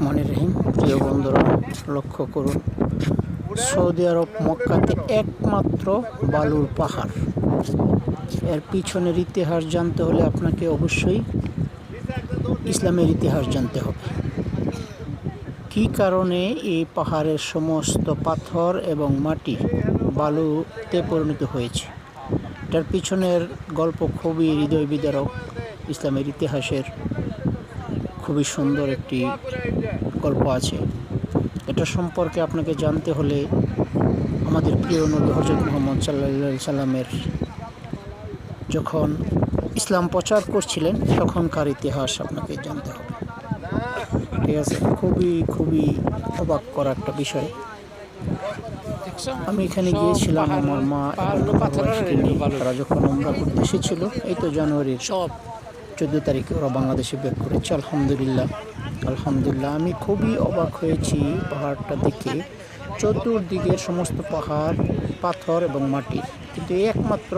রহমানির রহিম। প্রিয় বন্ধুরা, লক্ষ্য করুন, সৌদি আরব মক্কাতে একমাত্র বালুর পাহাড়। এর পিছনের ইতিহাস জানতে হলে আপনাকে অবশ্যই ইসলামের ইতিহাস জানতে হবে। কী কারণে এই পাহাড়ের সমস্ত পাথর এবং মাটি বালুতে পরিণত হয়েছে, এটার পিছনের গল্প খুবই হৃদয় বিদারক। ইসলামের ইতিহাসের খুবই সুন্দর একটি গল্প আছে। এটা সম্পর্কে আপনাকে জানতে হলে আমাদের প্রিয় নবী হযরত মুহাম্মদ সাল্লাল্লাহু আলাইহি সাল্লামের যখন ইসলাম প্রচার করছিলেন তখনকার ইতিহাস আপনাকে জানতে হবে। ঠিক আছে, খুবই অবাক করা একটা বিষয়। আমি এখানে গিয়েছিলাম আমার মা এবং তারা যখন উমরা করতে এসেছিল। এই তো জানুয়ারির 14 তারিখে ওরা বাংলাদেশে ব্যাক করেছে। আলহামদুলিল্লাহ আমি খুবই অবাক হয়েছি পাহাড়টা দেখে। চতুর্দিকের সমস্ত পাহাড়, পাথর এবং মাটি, কিন্তু একমাত্র